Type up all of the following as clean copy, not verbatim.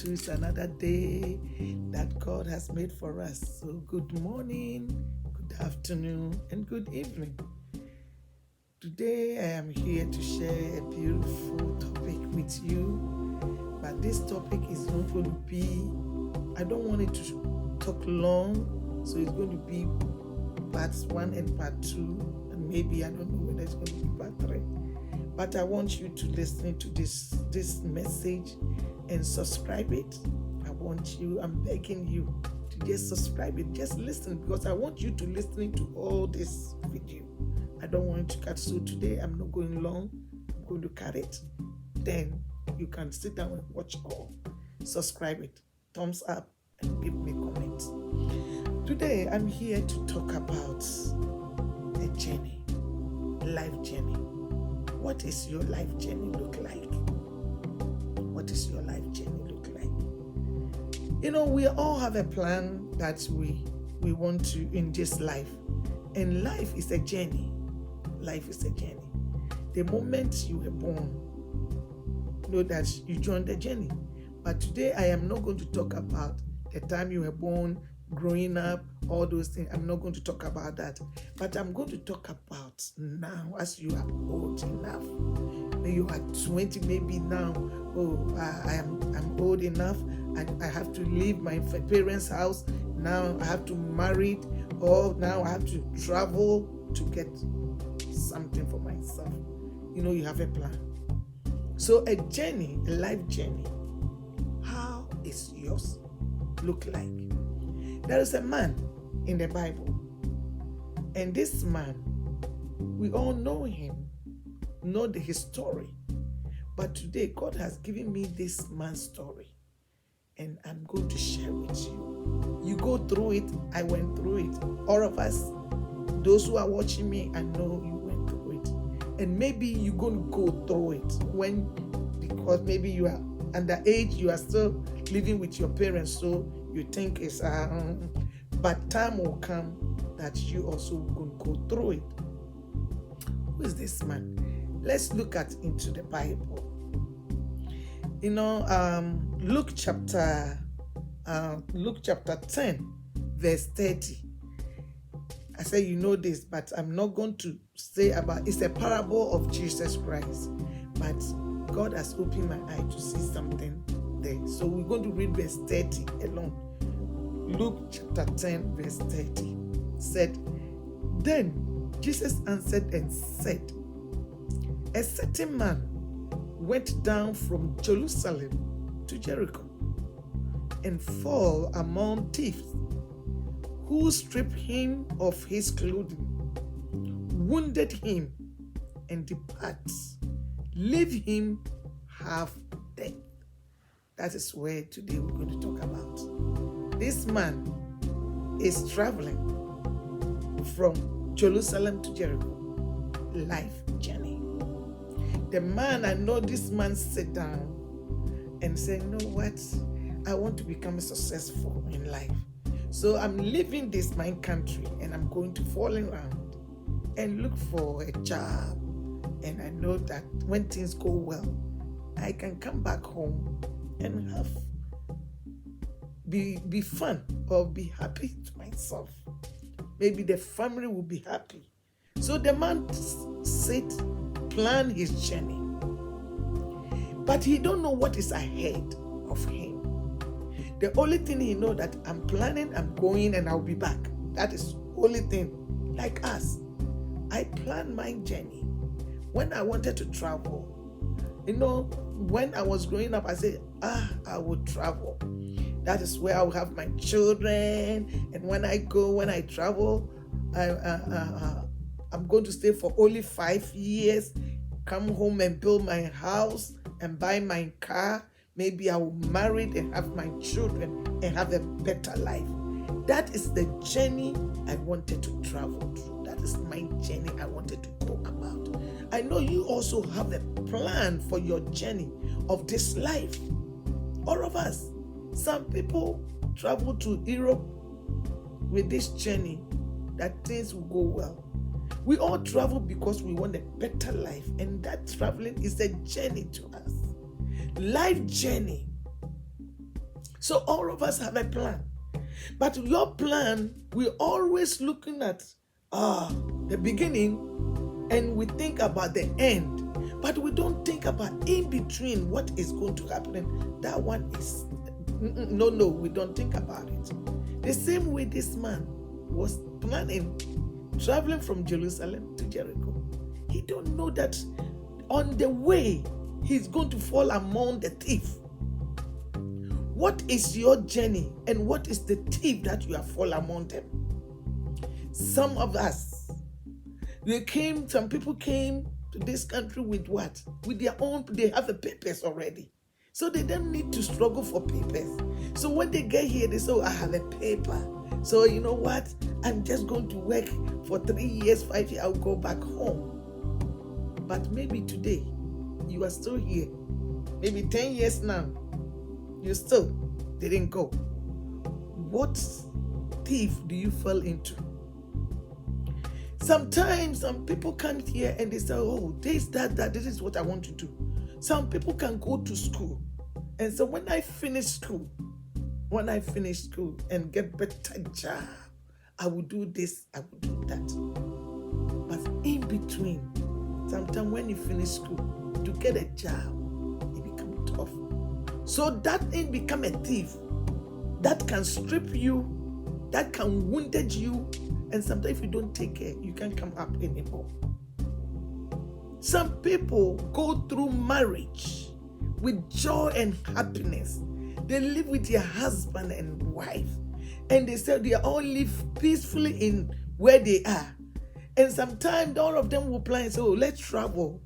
is another day that God has made for us. So good morning, good afternoon, and good evening. Today I am here to share a beautiful topic with you, but this topic is not going to be, I don't want it to talk long, so it's going to be parts 1 and part 2, and maybe I don't know whether it's going to be part 3. But I want you to listen to this message and subscribe it. I'm begging you to just subscribe it. Just listen, because I want you to listen to all this video. I don't want to cut. So today I'm not going long. I'm going to cut it. Then you can sit down and watch all. Subscribe it. Thumbs up and give me comments. Today I'm here to talk about a journey, life journey. What is your life journey look like? What is your life journey look like? You know, we all have a plan that we want to in this life. And life is a journey. Life is a journey. The moment you were born, know that you joined the journey. But today I am not going to talk about the time you were born, growing up, all those things. I'm not going to talk about that. But I'm going to talk about now, as you are old enough. Maybe you are 20, maybe now, I'm old enough and I have to leave my parents' house. Now I have to marry, or now I have to travel to get something for myself. You know, you have a plan. So a journey, a life journey, how is yours look like? There is a man in the Bible, and this man, we all know him, know his story. But today, God has given me this man's story, and I'm going to share with you. You go through it, I went through it. All of us, those who are watching me, I know you went through it. And maybe you're going to go through it because maybe you are underage, you are still living with your parents, so you think it's but time will come that you also going to go through it. Who is this man? Let's look into the Bible. You know, Luke chapter 10, verse 30. I say you know this, but I'm not going to say about it's a parable of Jesus Christ. But God has opened my eye to see something there. So we're going to read verse 30 alone. Luke chapter 10, verse 30 said, Then Jesus answered and said, A certain man went down from Jerusalem to Jericho and fell among thieves, who stripped him of his clothing, wounded him, and departed, leave him half dead. That is where today we're going to talk about. This man is traveling from Jerusalem to Jericho. Life journey. The man, I know this man sat down and said, you know what? I want to become successful in life. So I'm leaving this my country and I'm going to fall around and look for a job. And I know that when things go well, I can come back home and have be fun or be happy to myself. Maybe the family will be happy. So the man plan his journey, but he don't know what is ahead of him. The only thing he know that I'm planning, I'm going, and I'll be back. That is the only thing. Like us, I planned my journey when I wanted to travel. You know, when I was growing up, I said, I would travel. That is where I will have my children. And when I travel, I'm going to stay for only 5 years, come home and build my house and buy my car. Maybe I will marry and have my children and have a better life. That is the journey I wanted to travel through. That is my journey I wanted to go about. I know you also have a plan for your journey of this life. All of us. Some people travel to Europe with this journey that things will go well. We all travel because we want a better life, and that traveling is a journey to us. Life journey So all of us have a plan. But your plan, we're always looking at the beginning, and we think about the end. But we don't think about in between what is going to happen. That one is no, we don't think about it. The same way this man was planning, traveling from Jerusalem to Jericho. He don't know that on the way he's going to fall among the thief. What is your journey, and what is the thief that you have fallen among them? Some of us, some people came to this country with what? With their own, they have the papers already. So they don't need to struggle for papers. So when they get here, they say, oh, I have a paper. So you know what? I'm just going to work for 3 years, 5 years, I'll go back home. But maybe today, you are still here. Maybe 10 years now, you still didn't go. What thief do you fall into? Sometimes some people come here and they say, oh, this is what I want to do. Some people can go to school. And so when I finish school and get better job, I will do this, I will do that. But in between, sometimes when you finish school, to get a job, it becomes tough. So that thing become a thief that can strip you, that can wounded you, and sometimes if you don't take care, you can't come up anymore. Some people go through marriage with joy and happiness. They live with their husband and wife, and they say they all live peacefully in where they are. And sometimes all of them will plan and say, oh, let's travel.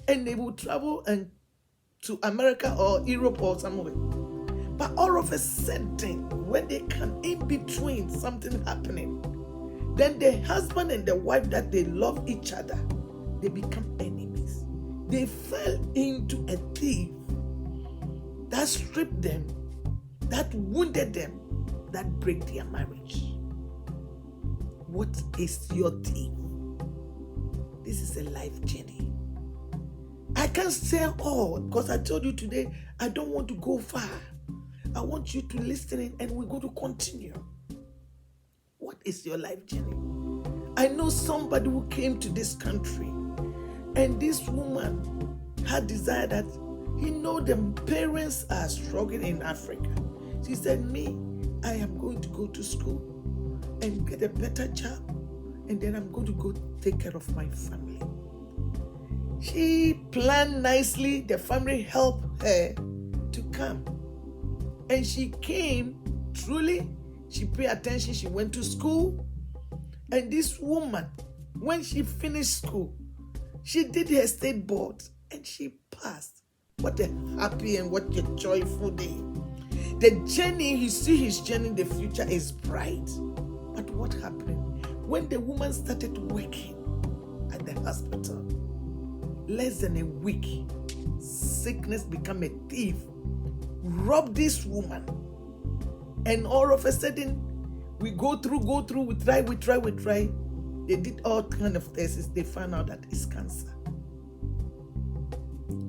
And they will travel and to America or Europe or somewhere. But all of a sudden, when they come in between something happening, then the husband and the wife that they love each other, they become enemies. They fell into a thief that stripped them, that wounded them, that break their marriage. What is your thief? This is a life journey. I can't say all because I told you today I don't want to go far. I want you to listen in and we're going to continue. What is your life journey? I know somebody who came to this country and this woman had desire that he know the parents are struggling in Africa. She said, me, I am going to go to school and get a better job, and then I'm going to go take care of my family. She planned nicely. The family helped her to come. And she came, truly, she paid attention. She went to school. And this woman, when she finished school, she did her state board and she passed. What a happy and what a joyful day. The journey, you see his journey in the future is bright. But what happened? When the woman started working at the hospital, less than a week, sickness became a thief, robbed this woman. And all of a sudden, we go through, we try. They did all kind of tests. They found out that it's cancer.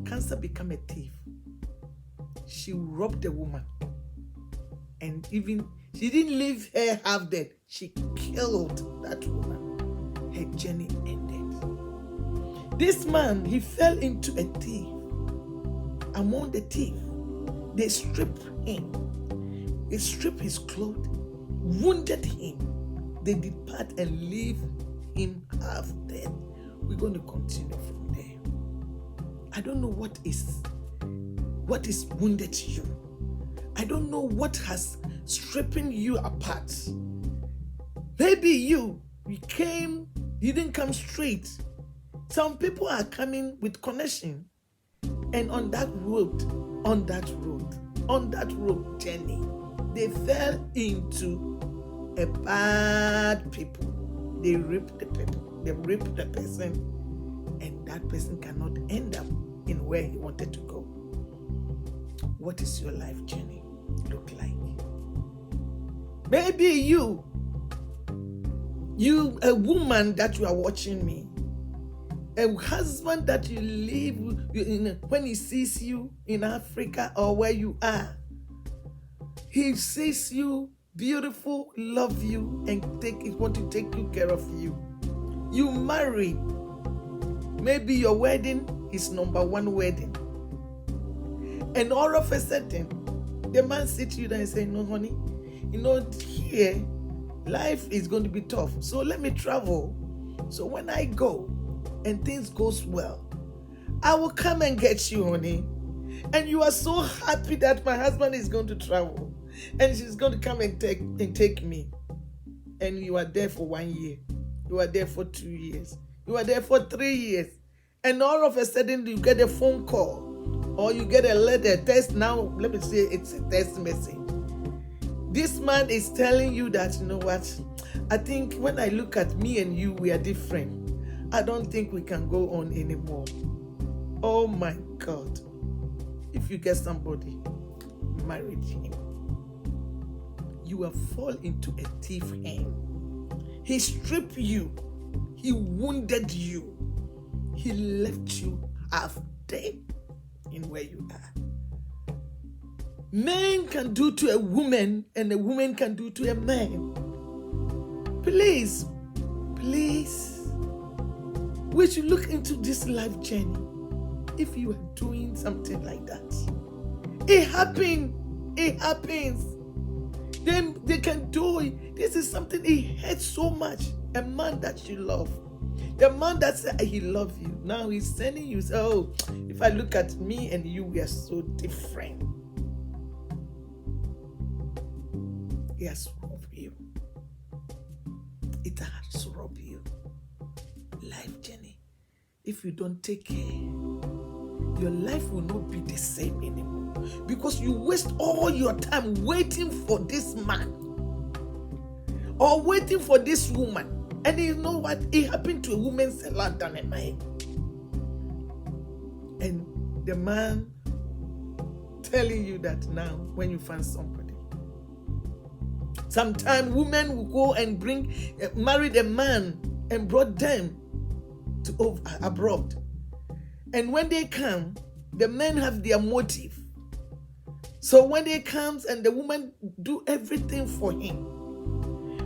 Cancer became a thief. She robbed the woman. And even, she didn't leave her half dead. She killed that woman. Her journey ended. This man, he fell into a thief. Among the thief, they stripped him. They stripped his clothes, wounded him. They depart and leave him half dead. We're going to continue from there. I don't know what is wounded you. I don't know what has stripping you apart. Maybe you didn't come straight. Some people are coming with connection, and on that road journey, they fell into a bad people. They raped the people. They raped the person, and that person cannot end up in where he wanted to go. What is your life journey look like? Maybe you, a woman that you are watching me, a husband that you live in, when he sees you in Africa or where you are, He sees you beautiful, love you, and want to take good care of you. You marry. Maybe your wedding is number one wedding. And all of a sudden, the man sits you down and says, no, honey, here, life is going to be tough. So let me travel. So when I go and things goes well, I will come and get you, honey. And you are so happy that my husband is going to travel. And she's going to come and take me. And you are there for 1 year. You are there for 2 years. You are there for 3 years. And all of a sudden, you get a phone call. Or you get a letter, text now. Let me say it's a text message. This man is telling you that, you know what? I think when I look at me and you, we are different. I don't think we can go on anymore. Oh my God. If you get somebody, marry him. You will fall into a thief hand. He stripped you. He wounded you. He left you half dead in where you are. Men can do to a woman and a woman can do to a man. Please, we should look into this life journey. If you are doing something like that, it happens. Then they can do it. This is something it hurts so much. A man that you love, the man that said he loves you, now he's sending you, oh, if I look at me and you, we are so different. He has robbed you. It has robbed you. Life journey. If you don't take care, your life will not be the same anymore. Because you waste all your time waiting for this man or waiting for this woman. And you know what? It happened to a woman a lot than a man. And the man telling you that now when you find somebody. Sometimes women will go and married a man and brought them to abroad. And when they come, the men have their motive. So when they comes and the woman do everything for him.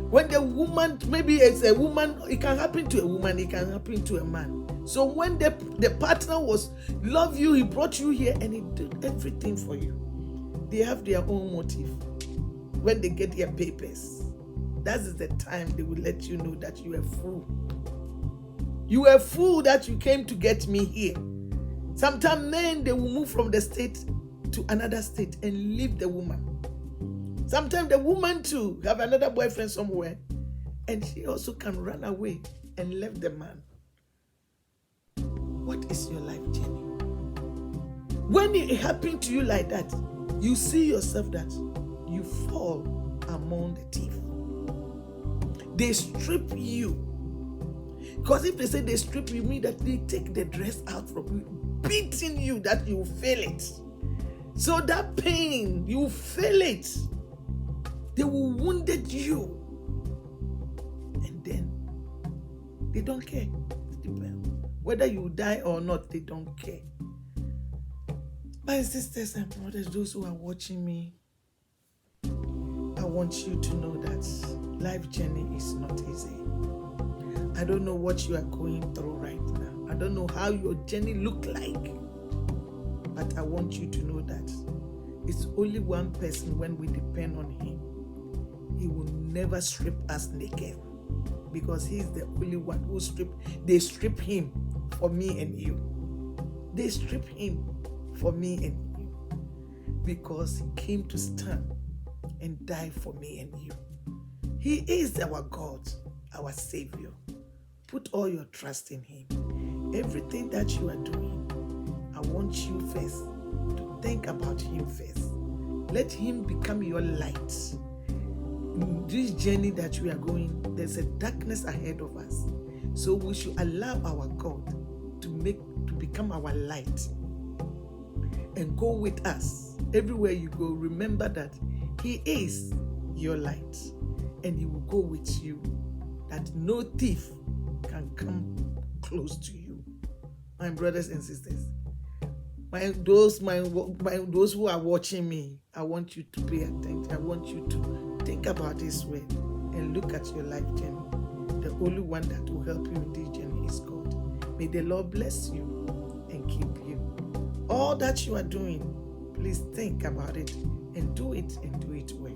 When the woman, maybe it's a woman, it can happen to a woman, it can happen to a man. So when the partner was love you, he brought you here and he did everything for you. They have their own motive. When they get their papers, that is the time they will let you know that you are a fool. You are a fool that you came to get me here. Sometimes men, they will move from the state to another state and leave the woman. Sometimes the woman too have another boyfriend somewhere and she also can run away and leave the man. What is your life journey? When it happened to you like that, you see yourself that you fall among the thieves. They strip you. Because if they say they strip you, mean that they take the dress out from you, beating you that you feel it. So that pain, you feel it. They will wounded you. And then they don't care. Whether you die or not, they don't care. My sisters and brothers, those who are watching me, I want you to know that life journey is not easy. I don't know what you are going through right now. I don't know how your journey look like. But I want you to know that it's only one person when we depend on him. He will never strip us naked. Because he's the only one who they strip him for me and you. They strip him for me and you. Because he came to stand and die for me and you. He is our God, our Savior. Put all your trust in him. Everything that you are doing, I want you first to think about him first. Let him become your light. In this journey that we are going, there's a darkness ahead of us. So we should allow our God to become our light and go with us. Everywhere you go, remember that he is your light and he will go with you, that no thief can come close to you. My brothers and sisters, Those who are watching me, I want you to pay attention. I want you to think about this word and look at your life journey. The only one that will help you in this journey is God. May the Lord bless you and keep you. All that you are doing, please think about it and do it well.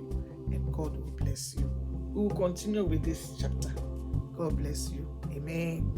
And God will bless you. We will continue with this chapter. God bless you. Amen.